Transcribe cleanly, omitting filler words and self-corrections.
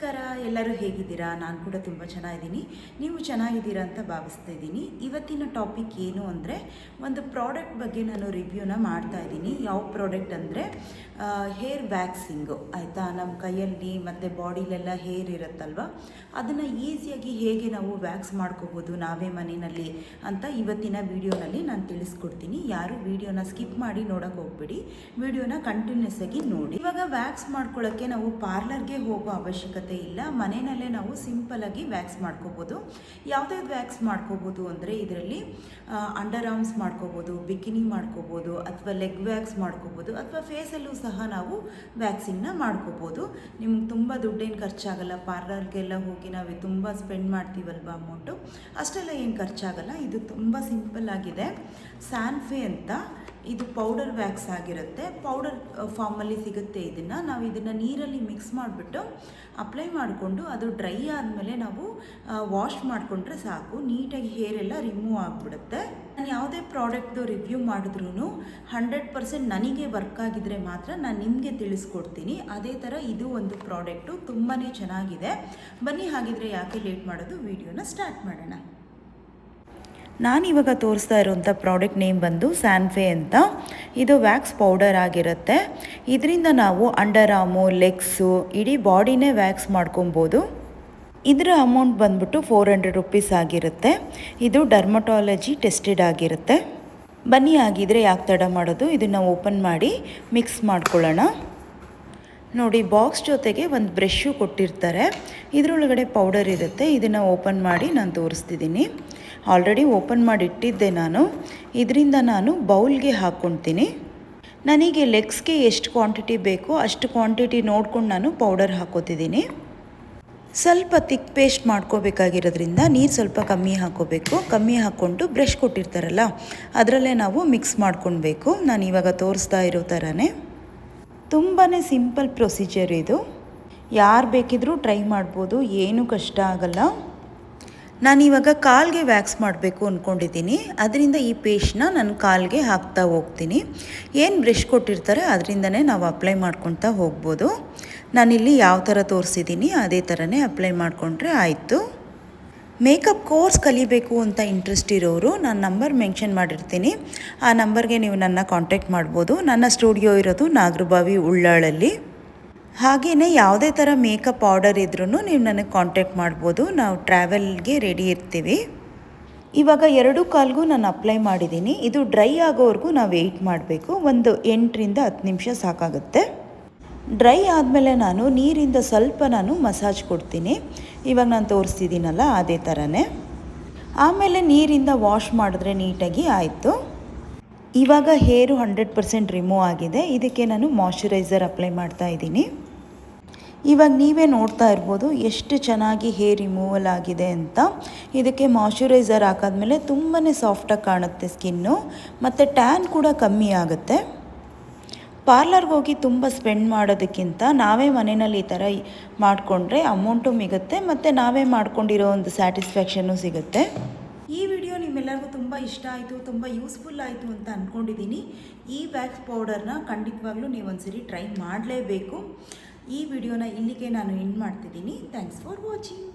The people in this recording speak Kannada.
ನಮಸ್ಕಾರ, ಎಲ್ಲರೂ ಹೇಗಿದ್ದೀರಾ? ನಾನು ಕೂಡ ತುಂಬ ಚೆನ್ನಾಗಿದ್ದೀನಿ. ನೀವು ಚೆನ್ನಾಗಿದ್ದೀರಾ ಅಂತ ಭಾವಿಸ್ತಾ ಇದ್ದೀನಿ. ಇವತ್ತಿನ ಟಾಪಿಕ್ ಏನು ಅಂದರೆ, ಒಂದು ಪ್ರಾಡಕ್ಟ್ ಬಗ್ಗೆ ನಾನು ರಿವ್ಯೂನ ಮಾಡ್ತಾ ಇದ್ದೀನಿ. ಯಾವ ಪ್ರಾಡಕ್ಟ್ ಅಂದರೆ ಹೇರ್ ವ್ಯಾಕ್ಸಿಂಗು, ಆಯಿತಾ? ನಮ್ಮ ಕೈಯಲ್ಲಿ ಮತ್ತು ಬಾಡಿಲೆಲ್ಲ ಹೇರ್ ಇರುತ್ತಲ್ವ, ಅದನ್ನು ಈಸಿಯಾಗಿ ಹೇಗೆ ನಾವು ವ್ಯಾಕ್ಸ್ ಮಾಡ್ಕೋಬೋದು ನಾವೇ ಮನೆಯಲ್ಲಿ ಅಂತ ಇವತ್ತಿನ ವಿಡಿಯೋನಲ್ಲಿ ನಾನು ತಿಳಿಸ್ಕೊಡ್ತೀನಿ. ಯಾರು ವಿಡಿಯೋನ ಸ್ಕಿಪ್ ಮಾಡಿ ನೋಡೋಕೆ ಹೋಗ್ಬೇಡಿ, ವಿಡಿಯೋನ ಕಂಟಿನ್ಯೂಸ್ ಆಗಿ ನೋಡಿ. ಇವಾಗ ವ್ಯಾಕ್ಸ್ ಮಾಡ್ಕೊಳ್ಳೋಕ್ಕೆ ನಾವು ಪಾರ್ಲರ್ಗೆ ಹೋಗೋ ಅವಶ್ಯಕತೆ ಇಲ್ಲ. ಮನೆಯಲ್ಲೇ ನಾವು ಸಿಂಪಲಾಗಿ ವ್ಯಾಕ್ಸ್ ಮಾಡ್ಕೋಬೋದು. ಯಾವುದೇ ವ್ಯಾಕ್ಸ್ ಮಾಡ್ಕೋಬೋದು ಅಂದರೆ ಇದರಲ್ಲಿ ಅಂಡರ್ ಆರ್ಮ್ಸ್ ಮಾಡ್ಕೋಬೋದು, ಬಿಕಿನಿ ಮಾಡ್ಕೋಬೋದು, ಅಥವಾ ಲೆಗ್ ವ್ಯಾಕ್ಸ್ ಮಾಡ್ಕೋಬೋದು, ಅಥವಾ ಫೇಸಲ್ಲೂ ಸಹ ನಾವು ವ್ಯಾಕ್ಸಿಂಗ್ನ ಮಾಡ್ಕೋಬೋದು. ನಿಮ್ಗೆ ತುಂಬ ದುಡ್ಡೇನು ಖರ್ಚಾಗಲ್ಲ. ಪಾರ್ಲರ್ಗೆಲ್ಲ ಹೋಗಿ ನಾವು ತುಂಬ ಸ್ಪೆಂಡ್ ಮಾಡ್ತೀವಲ್ವ ಅಮೌಂಟು, ಅಷ್ಟೆಲ್ಲ ಏನು ಖರ್ಚಾಗಲ್ಲ. ಇದು ತುಂಬ ಸಿಂಪಲ್ ಆಗಿದೆ. ಸ್ಯಾನ್ಫೆ ಅಂತ ಇದು ಪೌಡರ್ ವ್ಯಾಕ್ಸ್ ಆಗಿರುತ್ತೆ. ಪೌಡರ್ ಫಾರ್ಮಲ್ಲಿ ಸಿಗುತ್ತೆ. ನಾವು ಇದನ್ನು ನೀರಲ್ಲಿ ಮಿಕ್ಸ್ ಮಾಡಿಬಿಟ್ಟು ಅಪ್ಲೈ ಮಾಡಿಕೊಂಡು ಅದು ಡ್ರೈ ಆದಮೇಲೆ ನಾವು ವಾಶ್ ಮಾಡಿಕೊಂಡ್ರೆ ಸಾಕು. ನೀಟಾಗಿ ಹೇರ್ ಎಲ್ಲ ರಿಮೂವ್ ಆಗಿಬಿಡುತ್ತೆ. ನಾನು ಯಾವುದೇ ಪ್ರಾಡಕ್ಟ್ದು ರಿವ್ಯೂ ಮಾಡಿದ್ರೂ 100% ನನಗೆ ವರ್ಕ್ ಆಗಿದ್ರೆ ಮಾತ್ರ ನಾನು ನಿಮಗೆ ತಿಳಿಸ್ಕೊಡ್ತೀನಿ. ಅದೇ ಥರ ಇದು ಒಂದು ಪ್ರಾಡಕ್ಟು ತುಂಬಾ ಚೆನ್ನಾಗಿದೆ. ಬನ್ನಿ, ಹಾಗಿದ್ರೆ ಯಾಕೆ ಲೇಟ್ ಮಾಡೋದು, ವಿಡಿಯೋನ ಸ್ಟಾರ್ಟ್ ಮಾಡೋಣ. ನಾನಿವಾಗ ತೋರಿಸ್ತಾ ಇರೋಂಥ ಪ್ರಾಡಕ್ಟ್ ನೇಮ್ ಬಂದು ಸ್ಯಾನ್ಫೆ ಅಂತ. ಇದು ವ್ಯಾಕ್ಸ್ ಪೌಡರ್ ಆಗಿರುತ್ತೆ. ಇದರಿಂದ ನಾವು ಅಂಡರ್ ಆರ್ಮು, ಲೆಗ್ಸು, ಇಡೀ ಬಾಡಿನೇ ವ್ಯಾಕ್ಸ್ ಮಾಡ್ಕೊಬೋದು. ಇದರ ಅಮೌಂಟ್ ಬಂದ್ಬಿಟ್ಟು 400 ರುಪೀಸ್ ಆಗಿರುತ್ತೆ. ಇದು ಡರ್ಮಟಾಲಜಿ ಟೆಸ್ಟೆಡ್ ಆಗಿರುತ್ತೆ. ಬನ್ನಿ, ಆಗಿದ್ರೆ ಯಾಕೆ ತಡ ಮಾಡೋದು, ಇದನ್ನು ಓಪನ್ ಮಾಡಿ ಮಿಕ್ಸ್ ಮಾಡ್ಕೊಳ್ಳೋಣ. ನೋಡಿ, ಬಾಕ್ಸ್ ಜೊತೆಗೆ ಒಂದು ಬ್ರಷು ಕೊಟ್ಟಿರ್ತಾರೆ. ಇದರೊಳಗಡೆ ಪೌಡರ್ ಇರುತ್ತೆ. ಇದನ್ನು ಓಪನ್ ಮಾಡಿ ನಾನು ತೋರಿಸ್ತಿದ್ದೀನಿ. ಆಲ್ರೆಡಿ ಓಪನ್ ಮಾಡಿ ಇಟ್ಟಿದ್ದೆ ನಾನು. ಇದರಿಂದ ನಾನು ಬೌಲ್ಗೆ ಹಾಕ್ಕೊಳ್ತೀನಿ. ನನಗೆ ಲೆಗ್ಸ್ಗೆ ಎಷ್ಟು ಕ್ವಾಂಟಿಟಿ ಬೇಕೋ ಅಷ್ಟು ಕ್ವಾಂಟಿಟಿ ನೋಡ್ಕೊಂಡು ನಾನು ಪೌಡರ್ ಹಾಕೋತಿದ್ದೀನಿ. ಸ್ವಲ್ಪ ತಿಕ್ ಪೇಸ್ಟ್ ಮಾಡ್ಕೋಬೇಕಾಗಿರೋದ್ರಿಂದ ನೀರು ಸ್ವಲ್ಪ ಕಮ್ಮಿ ಹಾಕೋಬೇಕು. ಕಮ್ಮಿ ಹಾಕ್ಕೊಂಡು ಬ್ರಷ್ ಕೊಟ್ಟಿರ್ತಾರಲ್ಲ ಅದರಲ್ಲೇ ನಾವು ಮಿಕ್ಸ್ ಮಾಡ್ಕೊಳ್ಬೇಕು. ನಾನು ಇವಾಗ ತೋರಿಸ್ತಾ ಇರೋ ಥರನೇ. ತುಂಬಾ ಸಿಂಪಲ್ ಪ್ರೊಸೀಜರ್ ಇದು. ಯಾರು ಬೇಕಿದ್ರೂ ಟ್ರೈ ಮಾಡ್ಬೋದು, ಏನೂ ಕಷ್ಟ ಆಗಲ್ಲ. ನಾನಿವಾಗ ಕಾಲ್ಗೆ ವ್ಯಾಕ್ಸ್ ಮಾಡಬೇಕು ಅಂದ್ಕೊಂಡಿದ್ದೀನಿ. ಅದರಿಂದ ಈ ಪೇಸ್ಟ್ನ ನಾನು ಕಾಲ್ಗೆ ಹಾಕ್ತಾ ಹೋಗ್ತೀನಿ. ಏನು ಬ್ರಷ್ ಕೊಟ್ಟಿರ್ತಾರೆ ಅದರಿಂದನೇ ನಾವು ಅಪ್ಲೈ ಮಾಡ್ಕೊತಾ ಹೋಗ್ಬೋದು. ನಾನಿಲ್ಲಿ ಯಾವ ಥರ ತೋರಿಸಿದ್ದೀನಿ ಅದೇ ಥರನೇ ಅಪ್ಲೈ ಮಾಡಿಕೊಂಡ್ರೆ ಆಯಿತು. ಮೇಕಪ್ ಕೋರ್ಸ್ ಕಲಿಬೇಕು ಅಂತ ಇಂಟ್ರೆಸ್ಟ್ ಇರೋರು ನಾನು ನಂಬರ್ ಮೆನ್ಷನ್ ಮಾಡಿರ್ತೀನಿ. ಆ ನಂಬರ್ಗೆ ನೀವು ನನ್ನ ಕಾಂಟ್ಯಾಕ್ಟ್ ಮಾಡ್ಬೋದು. ನನ್ನ ಸ್ಟುಡಿಯೋ ಇರೋದು ನಾಗರಬಾವಿ, ಉಳ್ಳಾಳಲ್ಲಿ. ಹಾಗೆಯೇ ಯಾವುದೇ ಥರ ಮೇಕಪ್ ಆರ್ಡರ್ ಇದ್ರೂ ನೀವು ನನಗೆ ಕಾಂಟ್ಯಾಕ್ಟ್ ಮಾಡ್ಬೋದು. ನಾವು ಟ್ರಾವೆಲ್ಗೆ ರೆಡಿ ಇರ್ತೀವಿ. ಇವಾಗ 2 ಕಾಲ್ಗೂ ನಾನು ಅಪ್ಲೈ ಮಾಡಿದ್ದೀನಿ. ಇದು ಡ್ರೈ ಆಗೋವರೆಗೂ ನಾವು ವೆಯ್ಟ್ ಮಾಡಬೇಕು. ಒಂದು 8 ರಿಂದ 10 ನಿಮಿಷ ಸಾಕಾಗುತ್ತೆ. ಡ್ರೈ ಆದಮೇಲೆ ನಾನು ನೀರಿಂದ ಸ್ವಲ್ಪ ಮಸಾಜ್ ಕೊಡ್ತೀನಿ. ಇವಾಗ ನಾನು ತೋರಿಸ್ತಿದ್ದೀನಲ್ಲ ಅದೇ ಥರನೇ. ಆಮೇಲೆ ನೀರಿಂದ ವಾಶ್ ಮಾಡಿದ್ರೆ ನೀಟಾಗಿ ಆಯಿತು. ಇವಾಗ ಹೇರು 100% ರಿಮೂವ್ ಆಗಿದೆ. ಇದಕ್ಕೆ ನಾನು ಮಾಯ್ಶ್ಚರೈಸರ್ ಅಪ್ಲೈ ಮಾಡ್ತಾ ಇದ್ದೀನಿ. ಇವಾಗ ನೀವೇ ನೋಡ್ತಾ ಇರ್ಬೋದು ಎಷ್ಟು ಚೆನ್ನಾಗಿ ಹೇರ್ ರಿಮೂವಲ್ ಆಗಿದೆ ಅಂತ. ಇದಕ್ಕೆ ಮಾಯ್ಶ್ಚರೈಸರ್ ಹಾಕಾದ್ಮೇಲೆ ತುಂಬಾ ಸಾಫ್ಟಾಗಿ ಕಾಣುತ್ತೆ ಸ್ಕಿನ್ನು, ಮತ್ತು ಟ್ಯಾನ್ ಕೂಡ ಕಮ್ಮಿ ಆಗುತ್ತೆ. ಪಾರ್ಲರ್ಗೆ ಹೋಗಿ ತುಂಬ ಸ್ಪೆಂಡ್ ಮಾಡೋದಕ್ಕಿಂತ ನಾವೇ ಮನೆಯಲ್ಲಿ ಈ ಥರ ಮಾಡಿಕೊಂಡ್ರೆ ಅಮೌಂಟು ಮಿಗುತ್ತೆ, ಮತ್ತು ನಾವೇ ಮಾಡ್ಕೊಂಡಿರೋ ಒಂದು ಸ್ಯಾಟಿಸ್ಫ್ಯಾಕ್ಷನ್ನು ಸಿಗುತ್ತೆ. ಈ ವಿಡಿಯೋ ನಿಮ್ಮೆಲ್ಲರಿಗೂ ತುಂಬ ಇಷ್ಟ ಆಯಿತು, ತುಂಬ ಯೂಸ್ಫುಲ್ ಆಯಿತು ಅಂತ ಅಂದ್ಕೊಂಡಿದ್ದೀನಿ. ಈ ವ್ಯಾಕ್ಸ್ ಪೌಡರ್ನ ಖಂಡಿತವಾಗ್ಲೂ ನೀವು ಒಂದ್ಸರಿ ಟ್ರೈ ಮಾಡಲೇಬೇಕು. ಈ ವಿಡಿಯೋನ ಇಲ್ಲಿಗೆ ನಾನು ಎಂಡ್ ಮಾಡ್ತಿದ್ದೀನಿ. Thanks for watching.